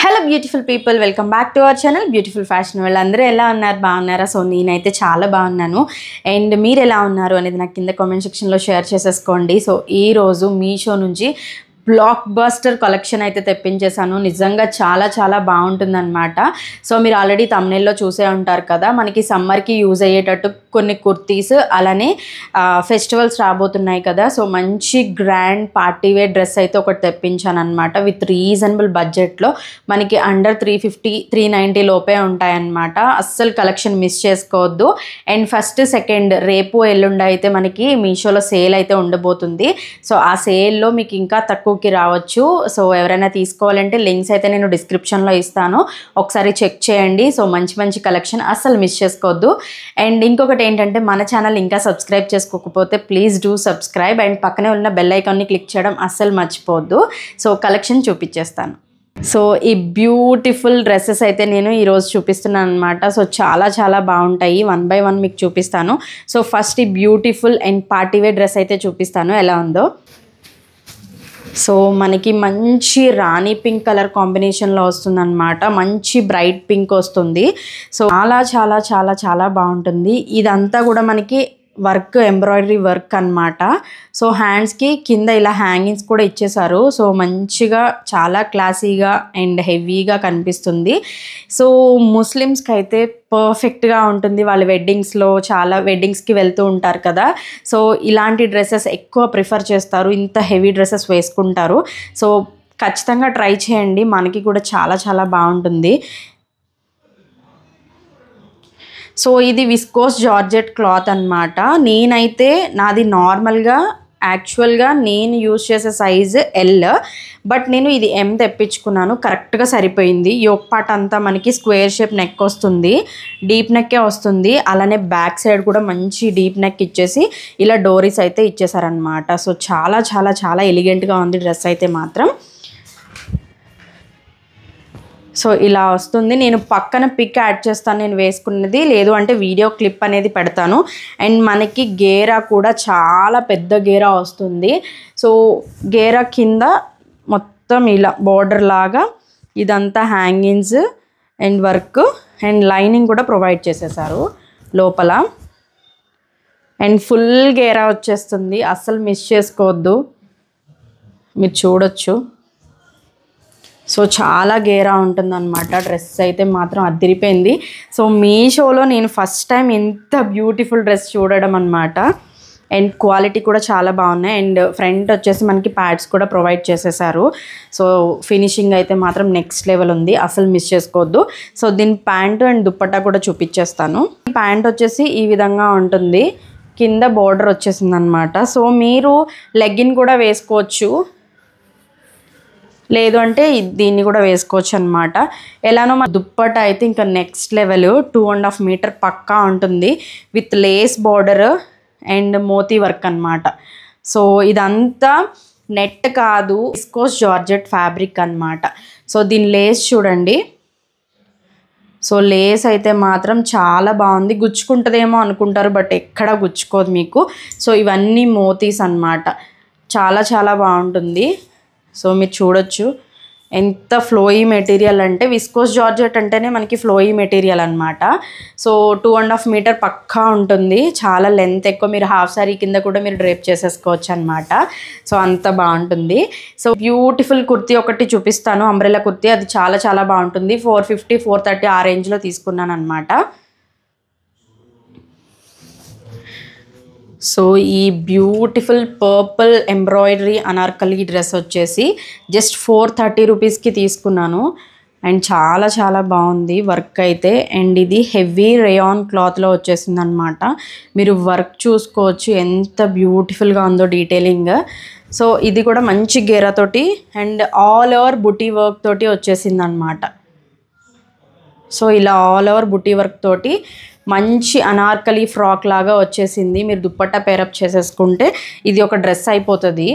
Hello beautiful people, welcome back to our channel beautiful fashion. వాళ్ళందరూ ఎలా ఉన్నారు? బాగున్నారా? సో నేనైతే చాలా బాగున్నాను. అండ్ మీరు ఎలా ఉన్నారు అనేది నాకు కింద కామెంట్ సెక్షన్లో షేర్ చేసేసుకోండి. సో ఈరోజు మీషో నుంచి బ్లాక్ బస్టర్ కలెక్షన్ అయితే తెప్పించేసాను. నిజంగా చాలా చాలా బాగుంటుందన్నమాట. సో మీరు ఆల్రెడీ థంబ్నెయిల్లో చూసే ఉంటారు కదా, మనకి సమ్మర్కి యూజ్ అయ్యేటట్టు కొన్ని కుర్తీస్, అలానే ఫెస్టివల్స్ రాబోతున్నాయి కదా. సో మంచి గ్రాండ్ పార్టీ వేర్ డ్రెస్ అయితే ఒకటి తెప్పించాను అనమాట. విత్ రీజనబుల్ బడ్జెట్లో మనకి అండర్ 350 390 లోపే ఉంటాయన్నమాట. అస్సలు కలెక్షన్ మిస్ చేసుకోవద్దు. అండ్ ఫస్ట్ సెకండ్ రేపు ఎల్లుండి అయితే మనకి మీషోలో సేల్ అయితే ఉండబోతుంది. సో ఆ సేల్లో మీకు ఇంకా తక్కువకి రావచ్చు. సో ఎవరైనా తీసుకోవాలంటే లింక్స్ అయితే నేను డిస్క్రిప్షన్లో ఇస్తాను, ఒకసారి చెక్ చేయండి. సో మంచి మంచి కలెక్షన్ అస్సలు మిస్ చేసుకోవద్దు. అండ్ ఇంకొకటి ఏంటంటే, మన ఛానల్ ఇంకా సబ్స్క్రైబ్ చేసుకోకపోతే ప్లీజ్ డూ సబ్స్క్రైబ్ అండ్ పక్కనే ఉన్న బెల్ ఐకాన్ని క్లిక్ చేయడం అస్సలు మర్చిపోవద్దు. సో కలెక్షన్ చూపించేస్తాను. సో ఈ బ్యూటిఫుల్ డ్రెస్సెస్ అయితే నేను ఈరోజు చూపిస్తున్నాను అనమాట. సో చాలా చాలా బాగుంటాయి. 1 by 1 మీకు చూపిస్తాను. సో ఫస్ట్ ఈ బ్యూటిఫుల్ అండ్ పార్టీవేర్ డ్రెస్ అయితే చూపిస్తాను ఎలా ఉందో. సో మనకి మంచి రాణి పింక్ కలర్ కాంబినేషన్లో వస్తుందన్నమాట. మంచి బ్రైట్ పింక్ వస్తుంది. సో చాలా చాలా చాలా చాలా బాగుంటుంది. ఇదంతా కూడా మనకి వర్క్, ఎంబ్రాయిడరీ వర్క్ అన్నమాట. సో హ్యాండ్స్కి కింద ఇలా హ్యాంగింగ్స్ కూడా ఇచ్చేసారు. సో మంచిగా చాలా క్లాసీగా అండ్ హెవీగా కనిపిస్తుంది. సో ముస్లిమ్స్కి అయితే పర్ఫెక్ట్గా ఉంటుంది. వాళ్ళ వెడ్డింగ్స్లో చాలా వెడ్డింగ్స్కి వెళ్తూ ఉంటారు కదా. సో ఇలాంటి డ్రెస్సెస్ ఎక్కువ ప్రిఫర్ చేస్తారు, ఇంత హెవీ డ్రెస్సెస్ వేసుకుంటారు. సో ఖచ్చితంగా ట్రై చేయండి, మనకి కూడా చాలా చాలా బాగుంటుంది. సో ఇది విస్కోస్ జార్జెట్ క్లాత్ అన్నమాట. నేనైతే నాది నార్మల్గా యాక్చువల్గా నేను యూజ్ చేసే సైజు ఎల్, బట్ నేను ఇది ఎం తెప్పించుకున్నాను. కరెక్ట్గా సరిపోయింది. యోక్ పార్ట్ అంతా మనకి స్క్వేర్ షేప్ నెక్ వస్తుంది, డీప్ నెక్కే వస్తుంది. అలానే బ్యాక్ సైడ్ కూడా మంచి డీప్ నెక్ ఇచ్చేసి ఇలా డోరీస్ అయితే ఇచ్చేసారనమాట. సో చాలా చాలా చాలా ఎలిగెంట్గా ఉంది డ్రెస్ అయితే మాత్రం. సో ఇలా వస్తుంది. నేను పక్కన పిక్ యాడ్ చేస్తాను నేను వేసుకున్నది, లేదు అంటే వీడియో క్లిప్ అనేది పెడతాను. అండ్ మనకి గేరా కూడా చాలా పెద్ద గేరా వస్తుంది. సో గేరా కింద మొత్తం ఇలా బోర్డర్ లాగా ఇదంతా hangings and work and lining కూడా ప్రొవైడ్ చేసేసారు లోపల. అండ్ ఫుల్ గేరా వచ్చేస్తుంది, అస్సలు మిస్ చేసుకోవద్దు. మీరు చూడొచ్చు. సో చాలా గేరా ఉంటుందన్నమాట. డ్రెస్ అయితే మాత్రం అదిరిపోయింది. సో మీషోలో నేను ఫస్ట్ టైం ఎంత బ్యూటిఫుల్ డ్రెస్ చూడడం అనమాట. అండ్ క్వాలిటీ కూడా చాలా బాగున్నాయి. అండ్ ఫ్రంట్ వచ్చేసి మనకి ప్యాడ్స్ కూడా ప్రొవైడ్ చేసేసారు. సో ఫినిషింగ్ అయితే మాత్రం నెక్స్ట్ లెవెల్ ఉంది, అసలు మిస్ చేసుకోవద్దు. సో దీని ప్యాంటు అండ్ దుప్పట్టా కూడా చూపించేస్తాను. ప్యాంట్ వచ్చేసి ఈ విధంగా ఉంటుంది, కింద బోర్డర్ వచ్చేసింది అనమాట. సో మీరు లెగ్గిన్ కూడా వేసుకోవచ్చు, లేదు అంటే దీన్ని కూడా వేసుకోవచ్చు అనమాట. ఎలానో మా దుప్పట అయితే ఇంకా నెక్స్ట్ లెవెల్, 2.5 మీటర్ పక్కా ఉంటుంది with lace border and moti work అనమాట. సో ఇదంతా నెట్ కాదు, విస్కోస్ జార్జెట్ ఫ్యాబ్రిక్ అనమాట. సో దీని లేస్ చూడండి. సో లేస్ అయితే మాత్రం చాలా బాగుంది. గుచ్చుకుంటుందేమో అనుకుంటారు, బట్ ఎక్కడా గుచ్చుకోదు మీకు. సో ఇవన్నీ మోతీస్ అనమాట. చాలా చాలా బాగుంటుంది. సో మీరు చూడొచ్చు ఎంత ఫ్లోయీ మెటీరియల్ అంటే, విస్కోస్ జార్జెట్ అంటేనే మనకి ఫ్లోయీ మెటీరియల్ అనమాట. సో 2.5 మీటర్ పక్కా ఉంటుంది, చాలా లెంత్ ఎక్కువ. మీరు హాఫ్ సారీ కింద కూడా మీరు డ్రేప్ చేసేసుకోవచ్చు అనమాట. సో అంత బాగుంటుంది. సో బ్యూటిఫుల్ కుర్తీ ఒకటి చూపిస్తాను, అంబ్రెల్లా కుర్తీ. అది చాలా చాలా బాగుంటుంది. 450 430 ఆ రేంజ్లో తీసుకున్నాను అనమాట. సో ఈ beautiful purple embroidery Anarkali dress వచ్చేసి జస్ట్ 430 రూపీస్కి తీసుకున్నాను. అండ్ చాలా చాలా బాగుంది వర్క్ అయితే. అండ్ ఇది హెవీ రేయాన్ క్లాత్లో వచ్చేసింది అనమాట. మీరు వర్క్ చూసుకోవచ్చు ఎంత బ్యూటిఫుల్గా ఉందో డీటెయిలింగ్. సో ఇది కూడా మంచి గేరాతోటి and all over buti work తోటి వచ్చేసింది అనమాట. సో ఇలా ఆల్ ఓవర్ బుటీ వర్క్ తోటి మంచి అనార్కలి ఫ్రాక్ లాగా వచ్చేసింది. మీరు దుప్పట్టా పేరప్ చేసేసుకుంటే ఇది ఒక డ్రెస్ అయిపోతుంది.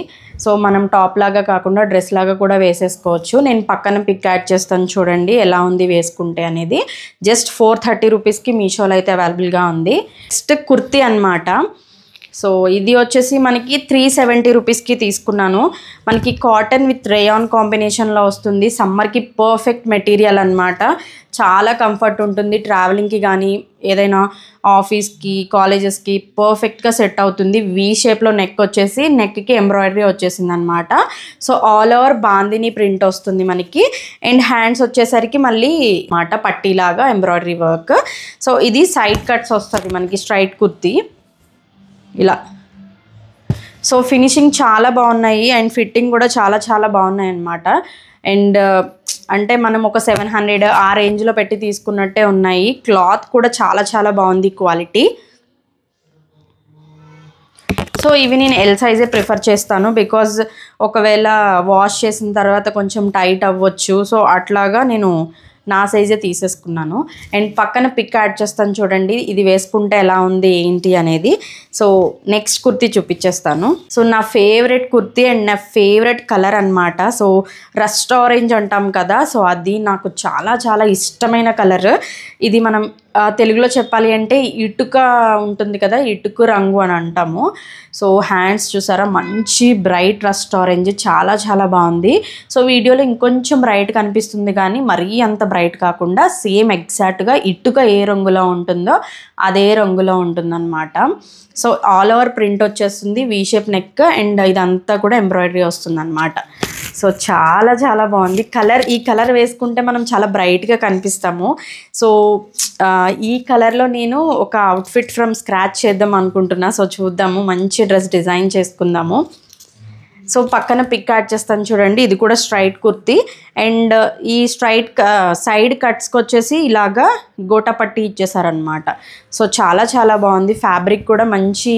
సో మనం టాప్ లాగా కాకుండా డ్రెస్ లాగా కూడా వేసేసుకోవచ్చు. నేను పక్కన పిక్ యాడ్ చేస్తాను చూడండి ఎలా ఉంది వేసుకుంటే అనేది. జస్ట్ 430 రూపీస్కి మీషోలో అయితే అవైలబుల్గా ఉంది. నెక్స్ట్ కుర్తీ అనమాట. సో ఇది వచ్చేసి మనకి 370 రూపీస్కి తీసుకున్నాను. మనకి కాటన్ విత్ రేయాన్ కాంబినేషన్లో వస్తుంది. సమ్మర్కి పర్ఫెక్ట్ మెటీరియల్ అనమాట. చాలా కంఫర్ట్ ఉంటుంది. ట్రావెలింగ్కి కానీ ఏదైనా ఆఫీస్కి కాలేజెస్కి పర్ఫెక్ట్గా సెట్ అవుతుంది. వీ షేప్లో నెక్ వచ్చేసి నెక్కి ఎంబ్రాయిడరీ వచ్చేసింది అనమాట. So all over bandhani print వస్తుంది మనకి. అండ్ హ్యాండ్స్ వచ్చేసరికి మళ్ళీ మాట పట్టీలాగా ఎంబ్రాయిడరీ వర్క్. సో ఇది సైడ్ కట్స్ వస్తుంది మనకి స్ట్రైట్ కుర్తీ ఇలా. సో ఫినిషింగ్ చాలా బాగున్నాయి అండ్ ఫిట్టింగ్ కూడా చాలా చాలా బాగున్నాయి అన్నమాట. అండ్ అంటే మనం ఒక 700 ఆ రేంజ్లో పెట్టి తీసుకున్నట్టే ఉన్నాయి. క్లాత్ కూడా చాలా చాలా బాగుంది క్వాలిటీ. సో ఇవి నేను ఎల్ సైజే ప్రిఫర్ చేస్తాను. బికాజ్ ఒకవేళ వాష్ చేసిన తర్వాత కొంచెం టైట్ అవ్వచ్చు. సో అట్లాగా నేను నా సైజే తీసేసుకున్నాను. అండ్ పక్కన పిక్ యాడ్ చేస్తాను చూడండి, ఇది వేసుకుంటే ఎలా ఉంది ఏంటి అనేది. సో నెక్స్ట్ కుర్తీ చూపించేస్తాను. సో నా ఫేవరెట్ కుర్తీ అండ్ నా ఫేవరెట్ కలర్ అనమాట. సో రస్ట్ ఆరెంజ్ అంటాం కదా, సో అది నాకు చాలా చాలా ఇష్టమైన కలర్. ఇది మనం తెలుగులో చెప్పాలి అంటే ఇటుక ఉంటుంది కదా, ఇటుక రంగు అని అంటాము. సో హ్యాండ్స్ చూసారా, మంచి బ్రైట్ రస్ట్ ఆరెంజ్, చాలా చాలా బాగుంది. సో వీడియోలో ఇంకొంచెం బ్రైట్ కనిపిస్తుంది కానీ మరీ అంత బ్రైట్ కాకుండా సేమ్ ఎగ్జాక్ట్గా ఇటుక ఏ రంగులో ఉంటుందో అదే రంగులో ఉంటుందన్నమాట. సో ఆల్ ఓవర్ ప్రింట్ వచ్చేస్తుంది, వీ షేప్ నెక్, అండ్ ఇదంతా కూడా ఎంబ్రాయిడరీ వస్తుంది అనమాట. సో చాలా చాలా బాగుంది కలర్. ఈ కలర్ వేసుకుంటే మనం చాలా బ్రైట్గా కనిపిస్తాము. సో ఈ కలర్లో నేను ఒక అవుట్ఫిట్ ఫ్రమ్ స్క్రాచ్ చేద్దాం అనుకుంటున్నా. సో చూద్దాము, మంచి డ్రెస్ డిజైన్ చేసుకుందాము. సో పక్కన పిక్ యాడ్ చేస్తాను చూడండి, ఇది కూడా స్ట్రైట్ కుర్తీ. అండ్ ఈ స్ట్రైట్ సైడ్ కట్స్కి వచ్చేసి ఇలాగా గోటా పట్టి ఇచ్చేసారనమాట. సో చాలా చాలా బాగుంది. ఫ్యాబ్రిక్ కూడా మంచి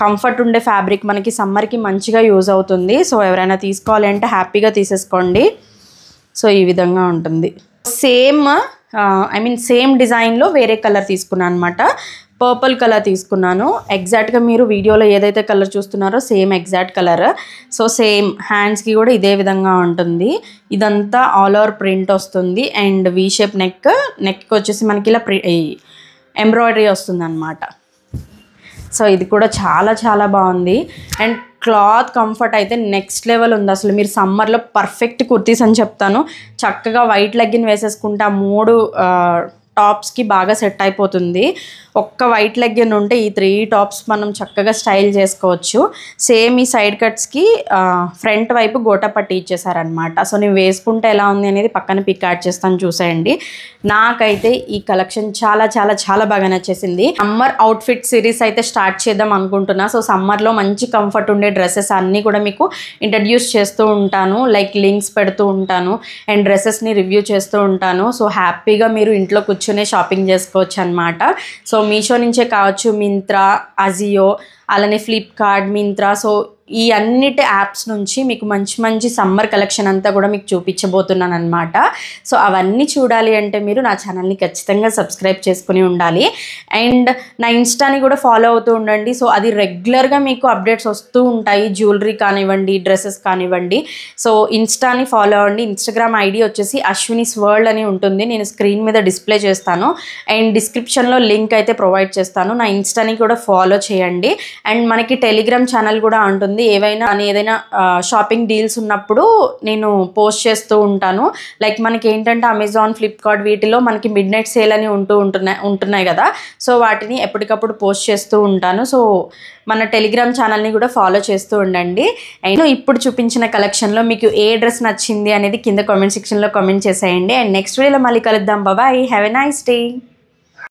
కంఫర్ట్ ఉండే ఫ్యాబ్రిక్, మనకి సమ్మర్కి మంచిగా యూజ్ అవుతుంది. సో ఎవరైనా తీసుకోవాలి అంటే హ్యాపీగా తీసేసుకోండి. సో ఈ విధంగా ఉంటుంది. సేమ్ డిజైన్లో వేరే కలర్ తీసుకున్నాను అనమాట. పర్పుల్ కలర్ తీసుకున్నాను. ఎగ్జాక్ట్గా మీరు వీడియోలో ఏదైతే కలర్ చూస్తున్నారో same exact colour. So same హ్యాండ్స్కి కూడా ఇదే విధంగా ఉంటుంది. ఇదంతా ఆల్ ఓవర్ ప్రింట్ వస్తుంది. అండ్ వీ షేప్ నెక్కి వచ్చేసి మనకి ఇలా ఎంబ్రాయిడరీ వస్తుంది అనమాట. సో ఇది కూడా చాలా చాలా బాగుంది. అండ్ క్లాత్ కంఫర్ట్ అయితే నెక్స్ట్ లెవెల్ ఉంది. అసలు మీరు సమ్మర్లో పర్ఫెక్ట్ కుర్తీస్ అని చెప్తాను. చక్కగా వైట్ లెగ్గిన్ వేసేసుకుంటే ఆ 3 టాప్స్కి బాగా సెట్ అయిపోతుంది. ఒక్క వైట్ లెగ్గిన్ ఉంటే ఈ 3 టాప్స్ మనం చక్కగా స్టైల్ చేసుకోవచ్చు. సేమ్ ఈ సైడ్ కట్స్కి ఫ్రంట్ వైపు గోటా పట్టి ఇచ్చేసారనమాట. సో నేను వేసుకుంటే ఎలా ఉంది అనేది పక్కన పిక్ యాడ్ చేస్తాను, చూసేయండి. నాకైతే ఈ కలెక్షన్ చాలా చాలా చాలా బాగా నచ్చేసింది. సమ్మర్ అవుట్ఫిట్ సిరీస్ అయితే స్టార్ట్ చేద్దాం అనుకుంటున్నా. సో సమ్మర్లో మంచి కంఫర్ట్ ఉండే డ్రెస్సెస్ అన్నీ కూడా మీకు ఇంట్రడ్యూస్ చేస్తూ ఉంటాను, లైక్ లింక్స్ పెడుతూ ఉంటాను అండ్ డ్రెస్సెస్ని రివ్యూ చేస్తూ ఉంటాను. సో హ్యాపీగా మీరు ఇంట్లో కూర్చొనే షాపింగ్ చేసుకోవచ్చు అనమాట. సో మీషో నుంచే కావచ్చు, మింత్రా, అజియో, అలానే ఫ్లిప్కార్ట్, మింత్రా, సో ఈ అన్నిటి యాప్స్ నుంచి మీకు మంచి మంచి సమ్మర్ కలెక్షన్ అంతా కూడా మీకు చూపించబోతున్నాను అనమాట. సో అవన్నీ చూడాలి అంటే మీరు నా ఛానల్ని ఖచ్చితంగా సబ్స్క్రైబ్ చేసుకుని ఉండాలి. అండ్ నా ఇన్స్టాని కూడా ఫాలో అవుతూ ఉండండి. సో అది రెగ్యులర్గా మీకు అప్డేట్స్ వస్తూ ఉంటాయి, జ్యువెలరీ కానివ్వండి, డ్రెస్సెస్ కానివ్వండి. సో ఇన్స్టాని ఫాలో అవ్వండి. ఇన్స్టాగ్రామ్ ఐడి వచ్చేసి అశ్వినీస్ వరల్డ్ అని ఉంటుంది. నేను స్క్రీన్ మీద డిస్ప్లే చేస్తాను అండ్ డిస్క్రిప్షన్లో లింక్ అయితే ప్రొవైడ్ చేస్తాను. నా ఇన్స్టాని కూడా ఫాలో చేయండి. అండ్ మనకి టెలిగ్రామ్ ఛానల్ కూడా ఉంటుంది. ఏదైనా షాపింగ్ డీల్స్ ఉన్నప్పుడు నేను పోస్ట్ చేస్తూ ఉంటాను. లైక్ మనకి ఏంటంటే అమెజాన్, ఫ్లిప్కార్ట్ వీటిలో మనకి మిడ్ నైట్ సేల్ అని ఉంటున్నాయి కదా. సో వాటిని ఎప్పటికప్పుడు పోస్ట్ చేస్తూ ఉంటాను. సో మన టెలిగ్రామ్ ఛానల్ని కూడా ఫాలో చేస్తూ ఉండండి. అండ్ ఇప్పుడు చూపించిన కలెక్షన్లో మీకు ఏ డ్రెస్ నచ్చింది అనేది కింద కామెంట్ సెక్షన్లో కామెంట్ చేసేయండి. అండ్ నెక్స్ట్ వీడియోలో మళ్ళీ కలుద్దాం. Bye, have a nice day.